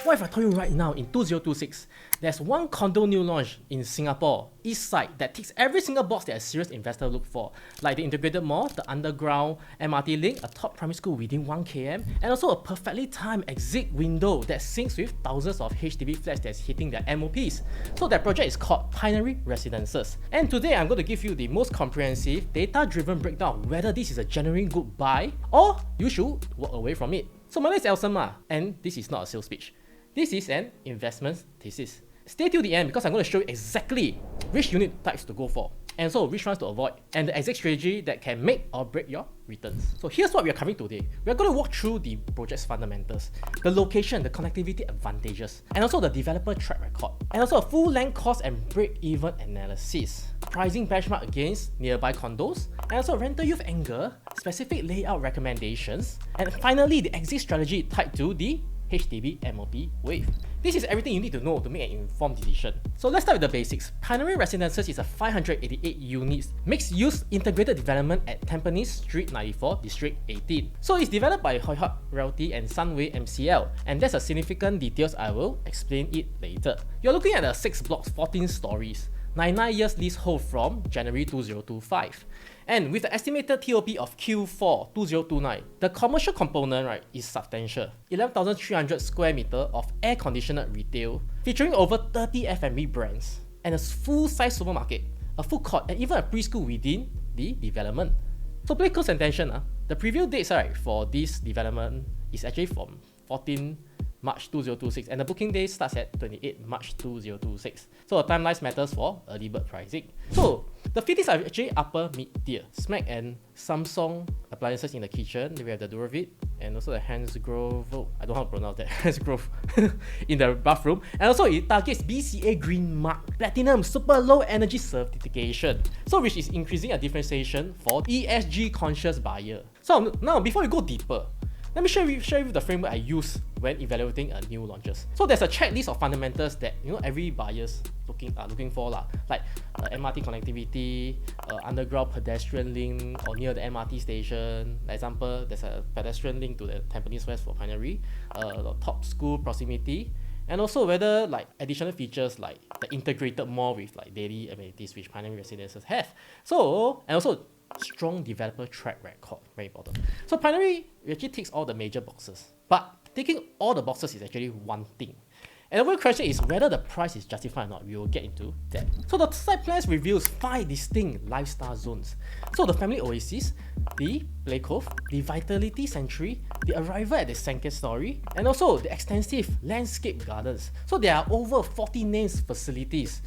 What if I told you right now in 2026, there's one condo new launch in Singapore, East Side, that ticks every single box that a serious investor look for, like the integrated mall, the underground MRT link, a top primary school within 1 km, and also a perfectly timed exit window that syncs with thousands of HDB flats that's hitting their MOPs. So that project is called Pinery Residences. And today I'm going to give you the most comprehensive, data-driven breakdown of whether this is a genuine good buy or you should walk away from it. So my name is Elson Ma, and this is not a sales pitch. This is an investment thesis. Stay till the end because I'm going to show you exactly which unit types to go for, and so which ones to avoid, and the exact strategy that can make or break your returns. So here's what we are covering today. We are going to walk through the project's fundamentals, the location, the connectivity advantages, and also the developer track record, and also a full-length cost and break-even analysis, pricing benchmark against nearby condos, and also rental youth angle, specific layout recommendations, and finally the exit strategy tied to the HDB MOP wave. This is everything you need to know to make an informed decision. So let's start with the basics. Pinery Residences is a 588 units mixed-use integrated development at Tampines Street 94, District 18. So it's developed by Hoi Hut Realty and Sunway MCL, and there's a significant details I will explain it later. You're looking at a 6 blocks, 14 stories, 99 years leasehold from January 2025. And with the estimated TOP of Q4 2029, the commercial component is substantial. 11,300 square meter of air-conditioned retail, featuring over 30 F&B brands, and a full-size supermarket, a food court, and even a preschool within the development. So pay close attention, the preview dates for this development is actually from 14 March 2026, and the booking day starts at 28 March 2026. So the timelines matters for early bird pricing. So the fittings are actually upper mid-tier. Smack and Samsung appliances in the kitchen. We have the Duravit and also the Hansgrove. I don't know how to pronounce that. Hansgrove in the bathroom. And also it targets BCA Green Mark Platinum Super Low Energy Certification. So which is increasing a differentiation for ESG conscious buyer. So now before we go deeper, let me share with you the framework I use when evaluating a new launches. So there's a checklist of fundamentals that every buyer's looking for like MRT connectivity, underground pedestrian link or near the MRT station. For example, there's a pedestrian link to the Tampines West for Pinery, top school proximity, and also whether additional features like the integrated mall with daily amenities which Pinery Residences have. So and also strong developer track record, very important. So Pinery actually ticks all the major boxes, but ticking all the boxes is actually one thing. And the real question is whether the price is justified or not. We will get into that. So the site plans reveals 5 distinct lifestyle zones. So the Family Oasis, the Play Cove, the Vitality Sanctuary, the Arrival at the second story, and also the extensive landscape gardens. So there are over 40 named facilities,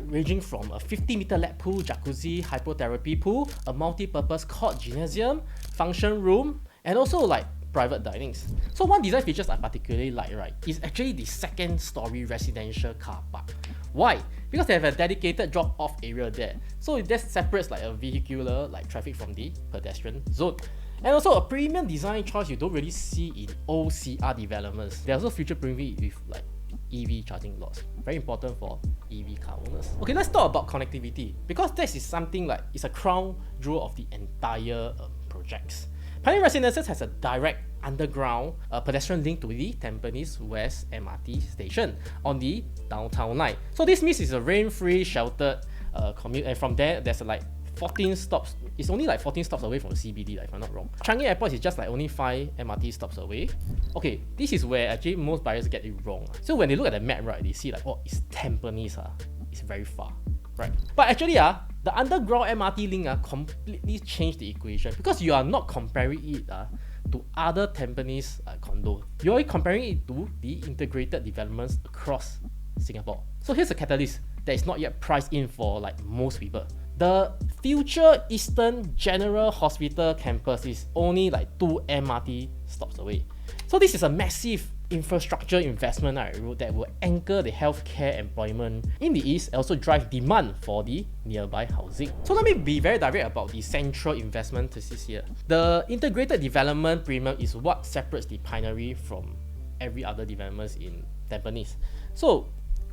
ranging from a 50-meter lap pool, jacuzzi, hypotherapy pool, a multi-purpose court, gymnasium, function room, and also private dinings. So one design features I particularly like is actually the second story residential car park. Why? Because they have a dedicated drop-off area there. So that separates a vehicular traffic from the pedestrian zone. And also a premium design choice you don't really see in OCR developments. They're also future-proofing with EV charging lots. Very important for EV car owners. Okay, let's talk about connectivity, because this is something it's a crown jewel of the entire projects. Pinery Residences has a direct underground pedestrian link to the Tampines West MRT station on the downtown line. So this means it's a rain-free, sheltered commute, and from there there's 14 stops. It's only 14 stops away from the CBD, if I'm not wrong. Changi Airport is just only 5 MRT stops away. Okay, this is where actually most buyers get it wrong. So when they look at the map, they see oh, it's Tampines, it's very far, right? But actually, the underground MRT link completely changed the equation, because you are not comparing it to other Tampines condo. You're comparing it to the integrated developments across Singapore. So here's a catalyst that is not yet priced in for most people. The future Eastern General Hospital campus is only 2 MRT stops away. So this is a massive infrastructure investment that will anchor the healthcare employment in the East and also drive demand for the nearby housing. So let me be very direct about the central investment thesis here. The integrated development premium is what separates the Pinery from every other developments in Tampines. So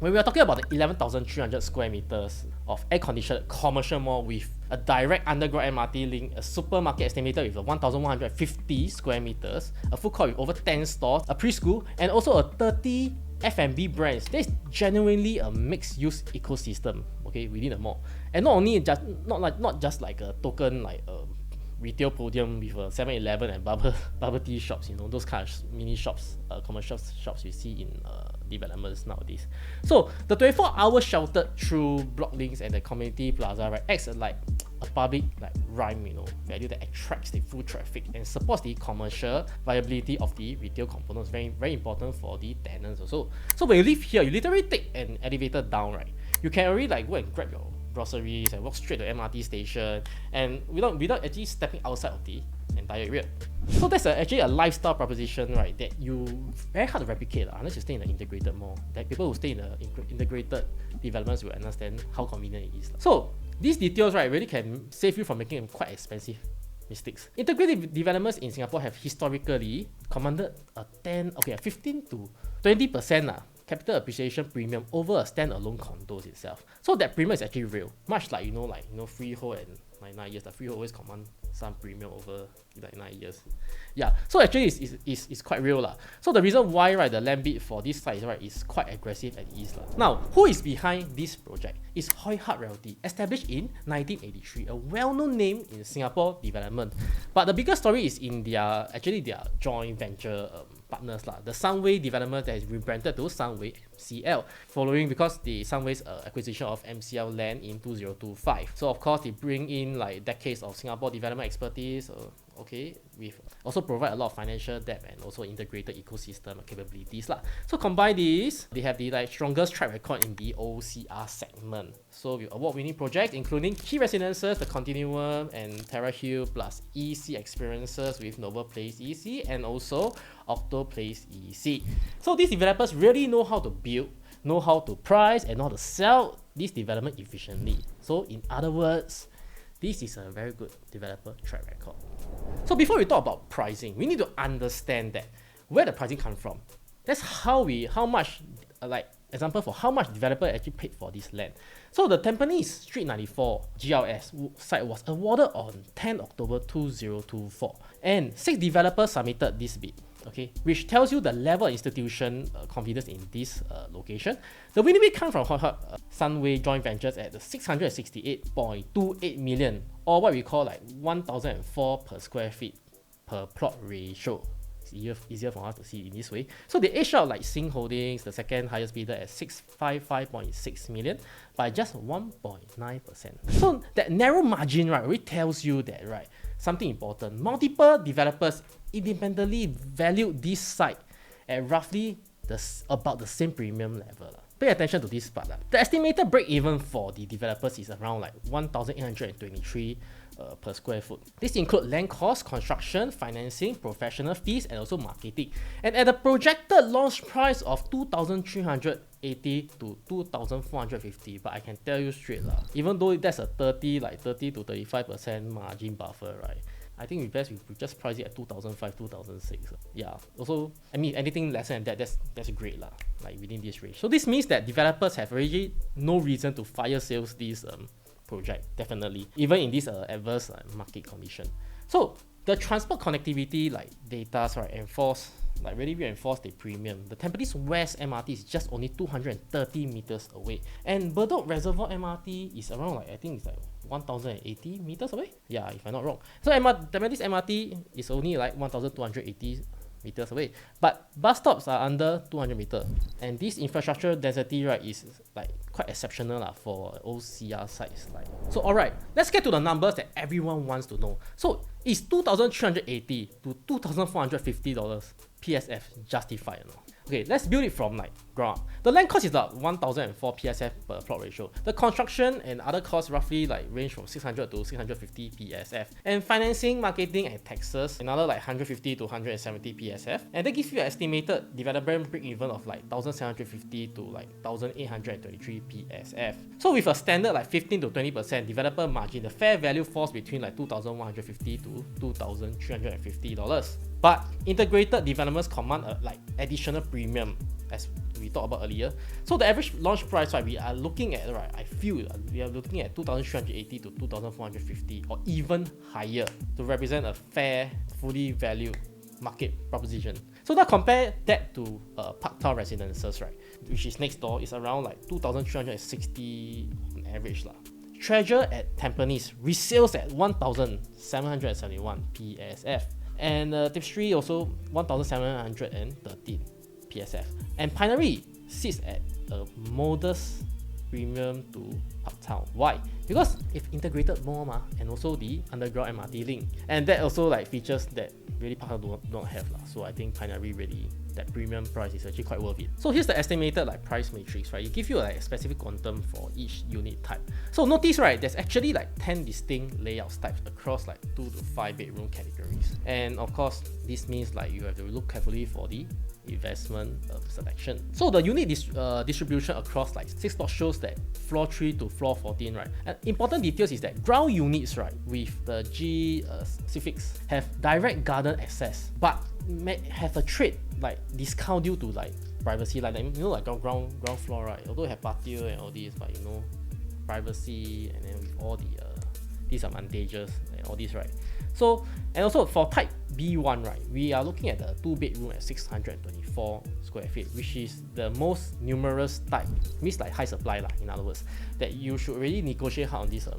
When we are talking about the 11,300 square meters of air-conditioned commercial mall with a direct underground MRT link, a supermarket estimated with a 1,150 square meters, a food court with over 10 stores, a preschool, and also a 30 F&B brands, there's genuinely a mixed-use ecosystem, okay, within the mall. And not only just not just like a token like a retail podium with a 7-Eleven and bubble tea shops, you know, those kind of mini shops, commercial shops you see in developments nowadays. So the 24-hour sheltered through block links and the community plaza, right, acts as like a public like rhyme, you know, value that attracts the foot traffic and supports the commercial viability of the retail components. Very, very important for the tenants also. So when you live here, you literally take an elevator down, right? You can already like go and grab your groceries and walk straight to the MRT station, and without actually stepping outside of the entire area. So that's actually a lifestyle proposition, right, that you very hard to replicate unless you stay in an integrated mall. That people who stay in the integrated developments will understand how convenient it is. So these details, right, really can save you from making quite expensive mistakes. Integrated developments in Singapore have historically commanded a 15 to 20% capital appreciation premium over a standalone condos itself. So that premium is actually real. Much like freehold and like 9 years. The freehold always command some premium over like 9 years. Yeah. So actually it's quite real lah. So the reason why, right, the land bid for this site, right, is quite aggressive and is lah. Now, who is behind this project? It's Hoi Hart Realty, established in 1983, a well-known name in Singapore development. But the bigger story is in their joint venture partners lah. The Sunway development that is rebranded to Sunway MCL, following because the Sunway's acquisition of MCL land in 2025. So of course they bring in like decades of Singapore development expertise. Okay, with also provide a lot of financial depth and also integrated ecosystem capabilities lah. So combine these, they have the like strongest track record in the OCR segment. So with award-winning projects including Key Residences, the Continuum, and Terra Hill, plus EC experiences with Noble Place EC and also Octo Place EC. So these developers really know how to build, know how to price, and know how to sell this development efficiently. So in other words, this is a very good developer track record. So before we talk about pricing, we need to understand that where the pricing comes from. That's how much developer actually paid for this land. So the Tampines Street 94 GLS site was awarded on 10 October 2024, and 6 developers submitted this bid. Okay, which tells you the level of institution confidence in this location. The winning bid comes from Hoi Hart Sunway joint ventures at the 668.28 million, or what we call like 1,004 per square feet per plot ratio. It's easier for us to see in this way. So they edged out like Sing Holdings, the second highest bidder, at 655.6 million by just 1.9%. So that narrow margin, right, really tells you that, right, something important. Multiple developers independently valued this site at roughly about the same premium level. Pay attention to this part. The estimated break-even for the developers is around like 1,823 per square foot. This includes land cost, construction, financing, professional fees, and also marketing. And at a projected launch price of 2,380 to 2,450, but I can tell you straight even though that's a 30 to 35% margin buffer, right? I think we just price it at 2005, 2006. Yeah. Also, I mean, anything less than that, that's great lah. Like within this range. So this means that developers have really no reason to fire sales this project. Definitely, even in this adverse market condition. So the transport connectivity like data, right, really reinforce the premium. The Tampines West MRT is just only 230 meters away, and Bedok Reservoir MRT is around like, I think it's like 1,080 meters away. Yeah, if I'm not wrong. So Tampines MRT is only like 1,280 meters away, but bus stops are under 200 meters, and this infrastructure density, right, is like quite exceptional for OCR sites. So alright, let's get to the numbers that everyone wants to know. So is $2,380 to $2,450 PSF justified or not? Okay, let's build it from like ground up. The land cost is like 1,004 PSF per plot ratio. The construction and other costs roughly like range from 600 to 650 PSF. And financing, marketing, and taxes, another like 150 to 170 PSF. And that gives you an estimated development break-even of like 1,750 to like 1,823 PSF. So with a standard like 15 to 20% developer margin, the fair value falls between like $2,150 to $2,350. But integrated developments command a like additional premium as we talked about earlier. So the average launch price, right, we are looking at, right, I feel we are looking at 2,380 to 2,450 or even higher to represent a fair, fully valued market proposition. So now compare that to Pinery Residences, right, which is next door, is around like 2,360 on average lah. Treasure at Tampines resales at 1,771 PSF, and Tapestry also 1,713 PSF, and Pinery sits at a modest premium to Uptown. Why? Because it's integrated more and also the underground MRT link, and that also like features that really Uptown do not have lah. So I think Pinery really, that premium price is actually quite worth it. So here's the estimated like price matrix, right? It gives you like a specific quantum for each unit type. So notice, right, there's actually like 10 distinct layouts types across like 2 to 5 bedroom categories. And of course, this means like you have to look carefully for the investment selection. So the unit distribution across like 6 blocks shows that floor 3 to floor 14, right? And important details is that ground units, right, with the G suffix have direct garden access, but may have a trade like discount due to like privacy, like you know, like ground floor, right? Although it have patio and all this, but you know, privacy, and then with all the disadvantages and all this, right? So, and also for type B1, right, we are looking at the 2-bedroom at 624 square feet, which is the most numerous type, means like high supply lah, in other words, that you should really negotiate hard on this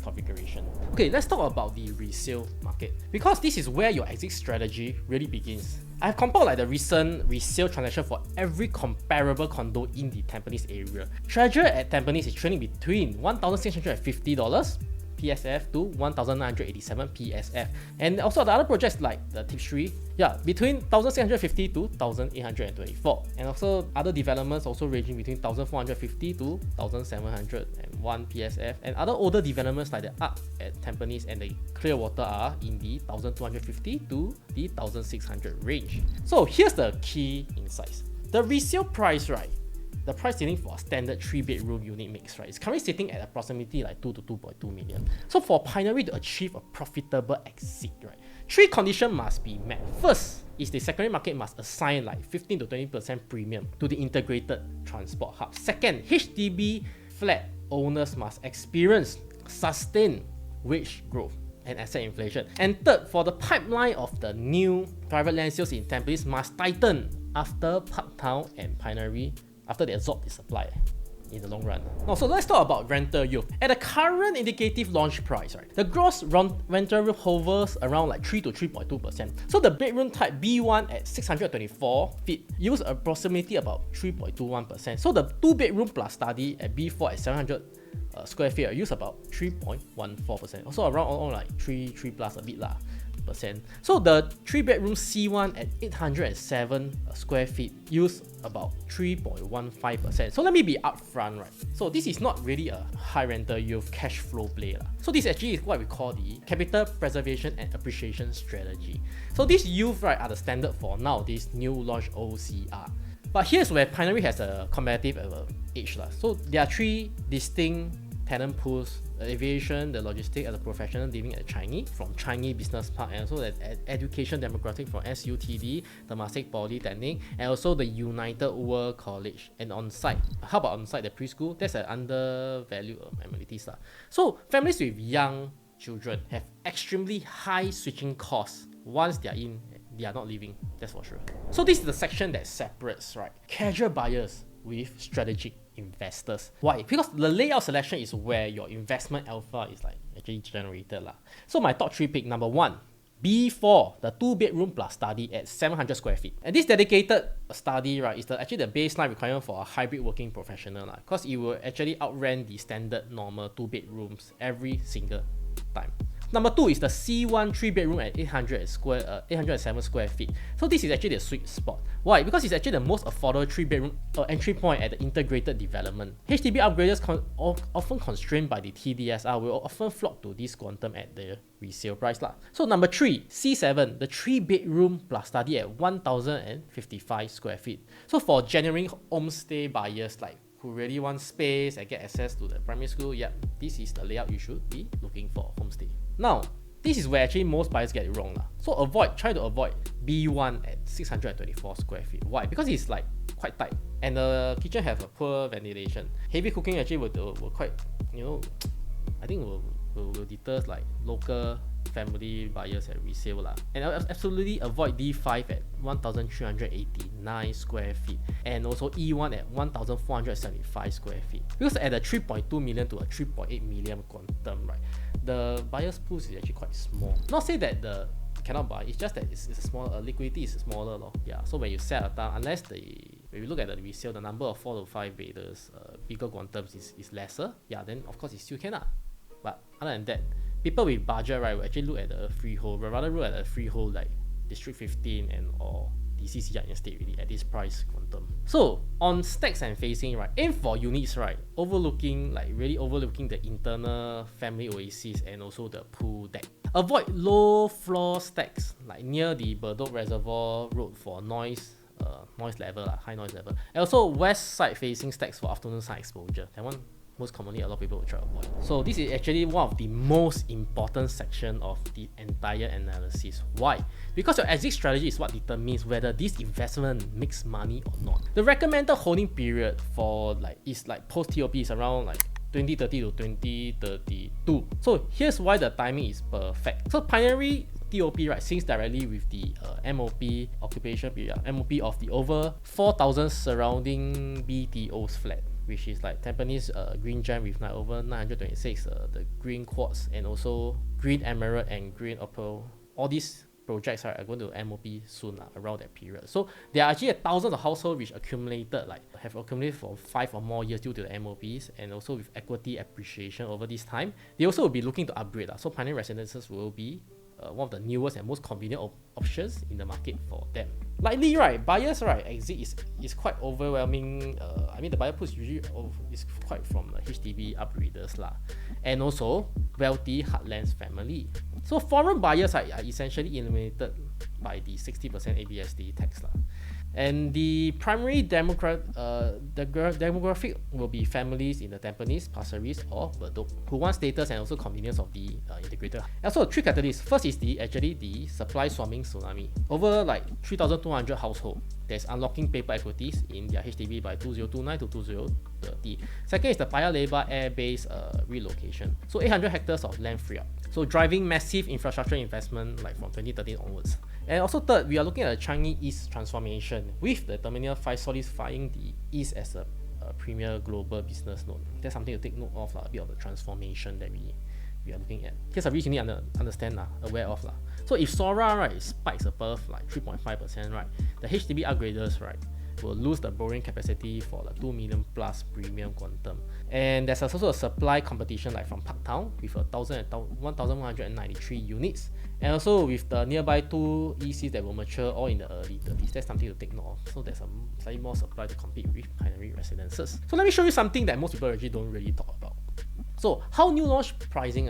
configuration. Okay, let's talk about the resale market, because this is where your exit strategy really begins. I've compiled like the recent resale transaction for every comparable condo in the Tampines area. Treasure at Tampines is trading between $1,650 PSF to 1,987 PSF, and also the other projects like the Tapestry, between 1,650 to 1,824, and also other developments also ranging between 1,450 to 1,701 PSF, and other older developments like the Arc at Tampines and the Clearwater are in the 1,250 to the 1,600 range. So here's the key insights. The resale price, right, the price ceiling for a standard 3-bedroom unit mix, right, is currently sitting at approximately like 2 to 2.2 million. So for Pinery to achieve a profitable exit, right, 3 conditions must be met. First is the secondary market must assign like 15 to 20% premium to the integrated transport hub. Second, HDB flat owners must experience sustained wage growth and asset inflation. And third, for the pipeline of the new private land sales in Tampines must tighten after Parktown and Pinery, after they absorb the supply in the long run. Now, so let's talk about rental yield. At the current indicative launch price, right, the gross rental yield hovers around like 3 to 3.2%. So the bedroom type B1 at 624 feet yields approximately about 3.21%. So the 2-bedroom plus study at B4 at 700 square feet use about 3.14%. Also around like 3 plus a bit lah percent. So the 3-bedroom C1 at 807 square feet use about 3.15%. So let me be upfront, right? So this is not really a high rental yield cash flow play lah. So this actually is what we call the capital preservation and appreciation strategy. So these yields, right, are the standard for nowadays new launch OCR. But here's where Pinery has a competitive edge lah. So there are 3 distinct tenant pools: the aviation, the logistics, and the professional living at Changi from Changi Business Park, and also the education demographic from SUTD, Temasek Polytechnic, and also the United World College. And on site, how about on site, the preschool? That's an undervalued amenities lah. So families with young children have extremely high switching costs once they are in. They are not leaving, that's for sure. So this is the section that separates, right, casual buyers with strategic investors. Why? Because the layout selection is where your investment alpha is like actually generated lah. So my top 3 pick: number 1, B4, the 2-bedroom plus study at 700 square feet. And this dedicated study, right, is actually the baseline requirement for a hybrid working professional lah, because it will actually outrun the standard normal 2 bedrooms every single time. Number 2 is the C1 3-bedroom at 807 square feet. So this is actually the sweet spot. Why? Because it's actually the most affordable 3-bedroom entry point at the integrated development. HDB upgraders often constrained by the TDSR will often flock to this quantum at the resale price lah. So number 3, C7, the 3-bedroom plus study at 1,055 square feet. So for genuine homestay buyers like who really want space and get access to the primary school, this is the layout you should be looking for homestay. Now, this is where actually most buyers get it wrong lah. So try to avoid B1 at 624 square feet. Why? Because it's like quite tight, and the kitchen have a poor ventilation. Heavy cooking actually will quite, I think will deter like local family buyers at resale lah. And absolutely avoid D5 at 1,389 square feet, and also E1 at 1,475 square feet. Because at a 3.2 million to a 3.8 million quantum, right, the buyer's pool is actually quite small. Not say that the cannot buy, it's just that it's small, liquidity is smaller lor. Yeah, so when you set a time, unless when you look at the resale, the number of 4 to 5 bidders, bigger quantums is lesser. Yeah, then of course it still can lah. But other than that, people with budget, right, will actually look at the freehold, but rather look at the freehold like District 15 and or DCC instead really at this price quantum. So on stacks and facing, right, aim for units, right, really overlooking the internal family oasis and also the pool deck. Avoid low floor stacks like near the Bedok Reservoir Road for noise level, high noise level. And also west side facing stacks for afternoon sun exposure. That one most commonly a lot of people will try to avoid. So this is actually one of the most important section of the entire analysis. Why? Because your exit strategy is what determines whether this investment makes money or not. The recommended holding period for is post TOP is around 2030 to 2032. So here's why the timing is perfect. So Pinery TOP, right, syncs directly with the MOP occupation period, MOP of the over 4,000 surrounding BTOs flat, which is like Tampines green gem with over 926, the green quartz, and also green emerald and green opal. All these projects are going to MOP soon around that period. So there are actually thousands of households which have accumulated for 5 or more years due to the MOPs, and also with equity appreciation over this time. They also will be looking to upgrade. So Pinery Residences will be one of the newest and most convenient options in the market for them. Likely, right, buyers, right, exit is quite overwhelming. The buyer pool is quite from HDB upgraders lah, and also wealthy heartlands family. So foreign buyers are essentially eliminated by the 60% ABSD tax lah. And the primary demographic will be families in the Tampines, Pasir Ris, or Bedok who want status and also convenience of the integrator. Also, 3 catalysts. First is the supply swarming tsunami. Over 3,200 households that's unlocking paper equities in their HDB by 2029 to 2030. Second is the Paya Lebar air base relocation. So 800 hectares of land free up. So driving massive infrastructure investment from 2013 onwards. And also third, we are looking at the Changi East transformation with the Terminal 5 solidifying the East as a premier global business node. That's something to take note of, a bit of the transformation that we are looking at. Here's a risk you need to understand, aware of. So if SORA, right, spikes above 3.5%, right, the HDB upgraders, right, will lose the borrowing capacity for the 2 million plus premium quantum. And there's also a supply competition from Parktown with 1,193 units, and also with the nearby 2 ECs that will mature all in the early 30s. That's something to take note of. So there's a slightly more supply to compete with Pinery Residences. So let me show you something that most people actually don't really talk about. So how new launch pricing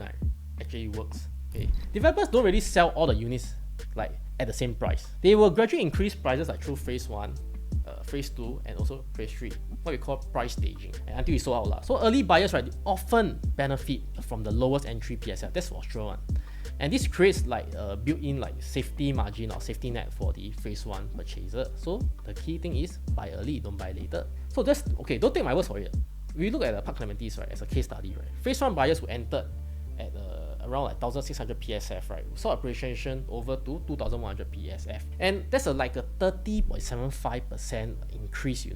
actually works. Okay, developers don't really sell all the units at the same price. They will gradually increase prices through phase 1, phase 2, and also phase 3, what we call price staging, until it's sold out. So early buyers, right, they often benefit from the lowest entry PSL. That's for sure one. And this creates a built-in safety margin or safety net for the phase 1 purchaser. So the key thing is buy early, don't buy later. So that's okay, don't take my words for it. We look at the Park Clementes, right, as a case study, right. Phase 1 buyers who entered at around 1,600 PSF, right, saw appreciation over to 2,100 PSF, and that's a 30.75% increase,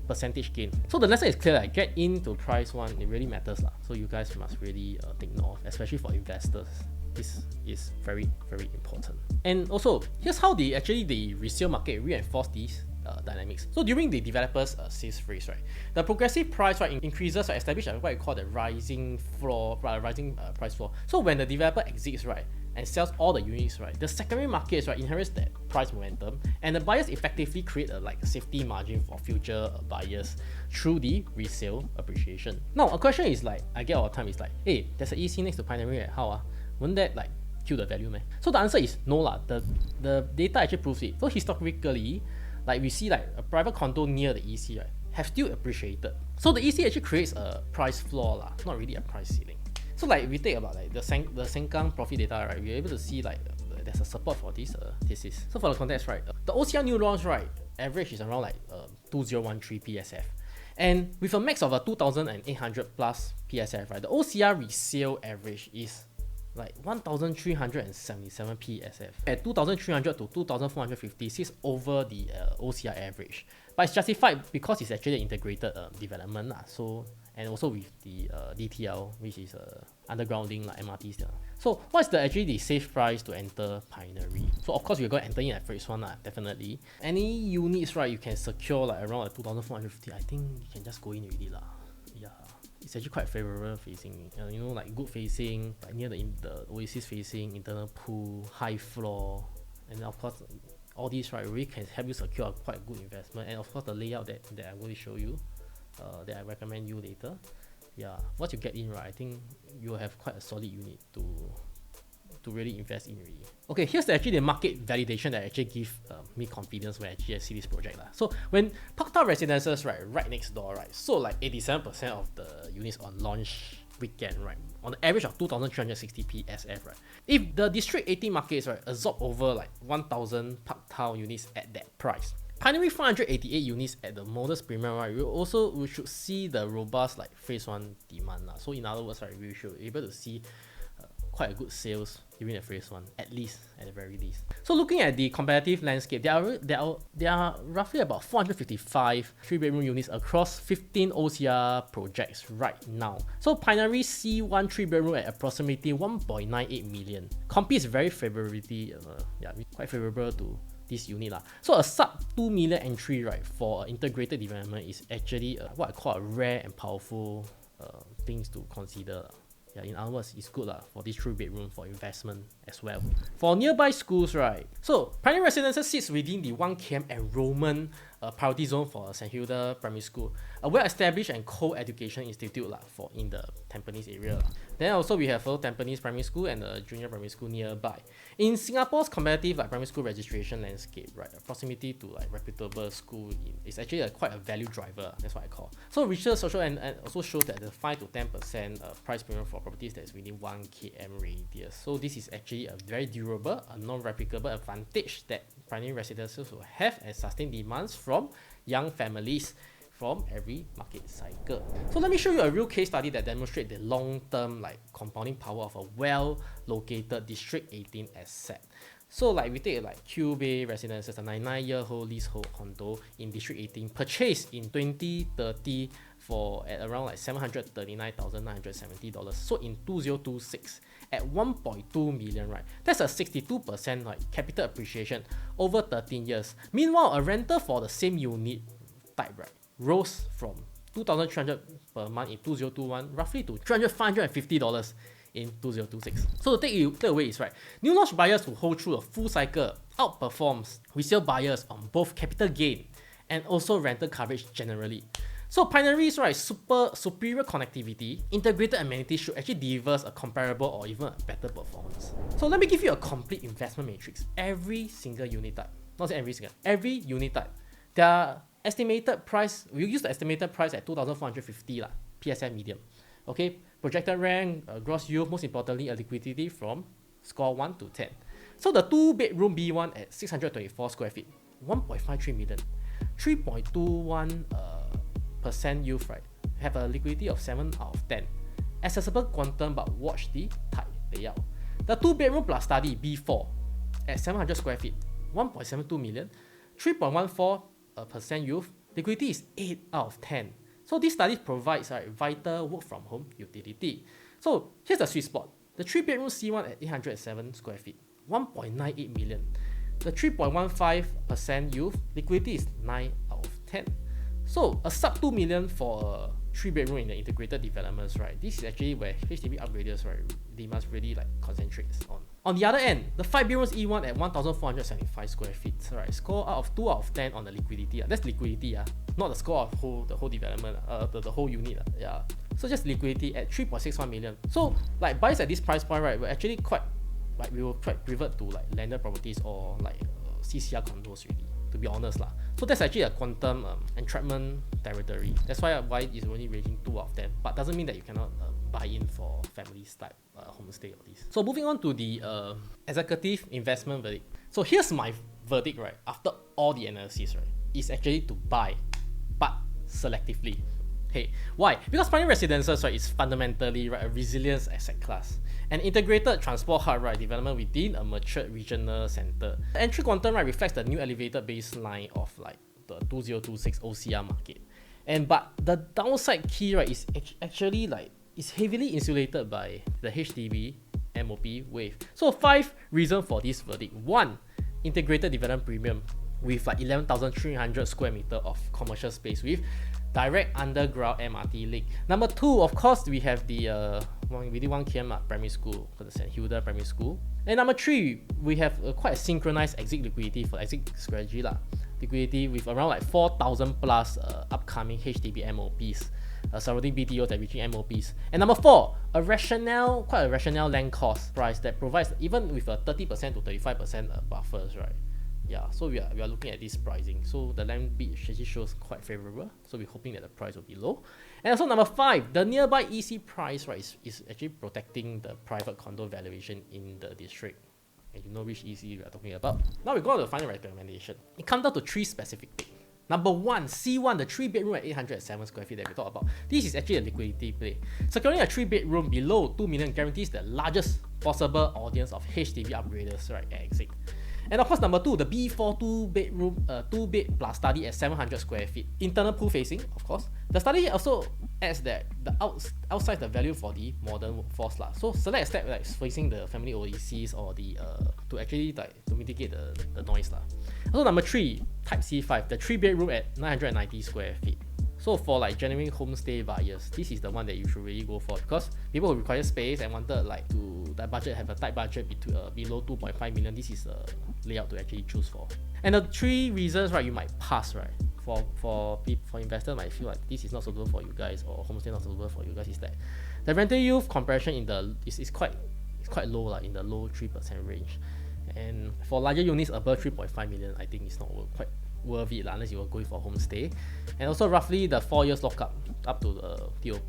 percentage gain. So the lesson is clear, get into price 1, it really matters So you guys must really take note of, especially for investors. This is very, very important. And also, here's how the resale market reinforce these dynamics. So during the developers sales phase, right, the progressive price increases establish what we call the rising price floor. So when the developer exits, right, and sells all the units, right, the secondary market, right, inherits that price momentum, and the buyers effectively create a safety margin for future buyers through the resale appreciation. Now a question is I get all the time is hey, there's an EC next to Pinery, right? How wouldn't that kill the value, man? So the answer is no lah. The data actually proves it. So historically, we see a private condo near the EC, right, have still appreciated. So the EC actually creates a price floor, not really a price ceiling. So like we take about like the Sengkang profit data, right? We're able to see like there's a support for this thesis. So for the context, right, the OCR new launch, right, average is around like 2013 PSF. And with a max of a 2,800 plus PSF, right, the OCR resale average is like 1,377 PSF. At 2,300 to 2,450 sits over the OCR average. But it's justified because it's actually an integrated development. So, and also with the DTL, which is underground link like MRTs. So what's actually the safe price to enter Pinery? So of course we're going to enter in at phase 1, definitely. Any units, right, you can secure like around 2,450. I think you can just go in already lah. Yeah. It's actually quite favorable facing, you know, like good facing, like near the Oasis facing, internal pool, high floor, and of course all these, right, really can help you secure a quite good investment. And of course the layout that I'm going to show you, that I recommend you later. Yeah, once you get in, right, I think you will have quite a solid unit to really invest in really. Okay, here's actually the market validation that actually give me confidence when I see this project. So when Pinery Residences, right next door, right, so like 87% of the units on launch weekend, right, on the average of 2,360 PSF, right. If the District 18 markets, right, absorb over like 1,000 Park Town units at that price, Pinery 488 units at the modest premium, right, we should see the robust like phase 1 demand. So in other words, right, we should be able to see quite a good sales during the phase 1, at the very least. So looking at the competitive landscape, there are roughly about 455 3-bedroom units across 15 OCR projects right now. So Pinery C1 3-bedroom at approximately 1.98 million competes very favorably, quite favorable to this unit lah. So a sub 2 million entry, right, for integrated development is actually what I call a rare and powerful things to consider. Yeah, in other words, it's good for this 3-bedroom for investment as well. For nearby schools, right, so Pinery Residences sits within the 1 km enrollment priority zone for St. Hilda Primary School, a well-established and co-education institute for in the Tampines area. Then also we have Tampines Primary School and the Junior Primary School nearby. In Singapore's competitive primary school registration landscape, right, proximity to reputable school is actually quite a value driver. That's what I call. So research also shows that the 5 to 10% price premium for properties that is within 1 km radius. So this is actually a very durable, a non-replicable advantage that Pinery Residences will have and sustain demands from young families from every market cycle. So let me show you a real case study that demonstrates the long-term compounding power of a well-located District 18 asset. So we take Q Bay Residences, a 99-year-old leasehold condo in District 18, purchased in 2030 for at around $739,970. So in 2026 at 1.2 million, right? That's a 62% capital appreciation over 13 years. Meanwhile, a rental for the same unit type, right, rose from $2,300 per month in 2021 roughly to $550 in 2026. So the takeaway is, right, new launch buyers who hold through a full cycle outperforms resale buyers on both capital gain and also rental coverage generally. So Pinery's, right, superior connectivity, integrated amenities should actually deliver a comparable or even a better performance. So let me give you a complete investment matrix. Every single unit type, not every unit type, their estimated price, we use the estimated price at 2,450 PSF medium. Okay, projected rank, gross yield, most importantly, a liquidity from score 1 to 10. So the 2-bedroom B1 at 624 square feet, 1.53 million, 3.21% yield, right? Have a liquidity of 7 out of 10. Accessible quantum, but watch the tight layout. The 2-bedroom plus study B4 at 700 square feet, 1.72 million, 3.14% yield, liquidity is 8 out of 10. So this study provides vital work from home utility. So here's the sweet spot. The 3-bedroom C1 at 807 square feet, 1.98 million. The 3.15% yield, liquidity is 9 out of 10. So a sub 2 million for a 3-bedroom in the integrated developments, right? This is actually where HDB upgraders, right, they must really concentrate on. On the other end, the 5-bedrooms E1 at 1,475 square feet, right, score out of 2 out of 10 on the liquidity. That's liquidity, not the score of the whole development, the whole unit. Yeah. So just liquidity at 3.61 million. So buyers at this price point, right, will actually we will try pivot to landed properties or CCR condos really, to be honest lah. So that's actually a quantum entrapment territory. That's why it's only rating 2 out of 10, but doesn't mean that you cannot buy-in for families type homestay or this. So moving on to the executive investment verdict. So here's my verdict, right? After all the analysis, right, is actually to buy, but selectively. Hey, why? Because Pinery Residences, right, is fundamentally, right, a resilience asset class. An integrated transport hub, right, development within a matured regional center. The entry quantum, right, reflects the new elevated baseline of like the 2026 OCR market. But the downside key, right, is actually like is heavily insulated by the HDB MOP wave. So 5 reasons for this verdict. 1, integrated development premium with like 11,300 square meter of commercial space with direct underground MRT link. Number 2, of course, we have the within 1 km primary school for the St. Hilda Primary School. And number 3, we have quite a synchronized exit liquidity for exit strategy lah. Liquidity with around like 4,000 plus upcoming HDB MOPs. Surrounding BTOs that reaching MOPs. And number 4, quite a rational land cost price that provides even with a 30% to 35% buffers, right? Yeah, so we are looking at this pricing. So the land bid actually shows quite favorable. So we're hoping that the price will be low. And also number 5, the nearby EC price, right, is actually protecting the private condo valuation in the district. And you know which EC we are talking about. Now we go to the final recommendation. It comes down to 3 specific things. Number 1, C1, the 3-bedroom at 807 square feet that we talked about. This is actually a liquidity play. Securing a 3-bedroom below 2 million guarantees the largest possible audience of HDB upgraders, right, at exit. And of course, number 2, the B4 2-bed plus study at 700 square feet. Internal pool facing, of course. The study also adds that the outside the value for the modern workforce lah. So select a step like facing the family OECs or the to actually like to mitigate the noise lah. Also number 3, type C5, the 3-bedroom at 990 square feet. So for like genuine homestay buyers, this is the one that you should really go for, because people who require space and wanted like to that budget have a tight budget below 2.5 million, this is a layout to actually choose for. And the 3 reasons, right, you might pass, right, for investors might feel like this is not suitable for you guys or homestay not suitable for you guys, is that the rental yield compression in the is quite low lah, in the low 3% range. And for larger units above 3.5 million, I think it's not quite worth it unless you are going for homestay. And also roughly the 4 years lockup up to the TOP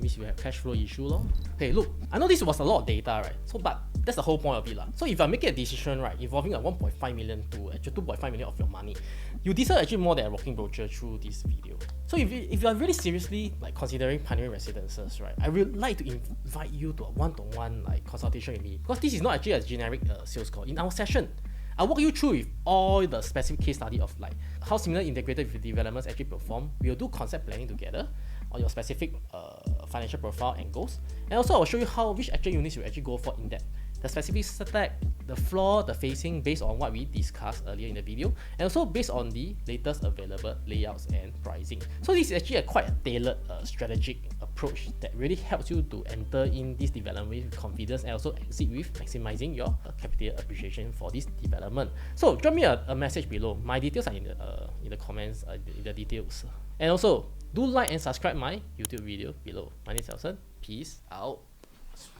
means you have cash flow issue lor. Hey, look, I know this was a lot of data, right? So but that's the whole point of it lah. So if I'm making a decision, right, involving a 1.5 million to actually 2.5 million of your money, you deserve actually more than a walking brochure through this video. So if you are really seriously like considering Pinery Residences, right, I would like to invite you to a one-to-one like consultation with me, because this is not actually a generic sales call. In our session, I'll walk you through with all the specific case study of like how similar integrated developments actually perform. We'll do concept planning together on your specific financial profile and goals. And also I'll show you which actual units you actually go for in depth. The specific stack, the floor, the facing based on what we discussed earlier in the video, and also based on the latest available layouts and pricing. So this is actually a quite tailored strategic approach that really helps you to enter in this development with confidence and also exit with maximizing your capital appreciation for this development. So drop me a message below. My details are in the comments, in the details. And also do like and subscribe my YouTube video below. My name is Elson. Peace out.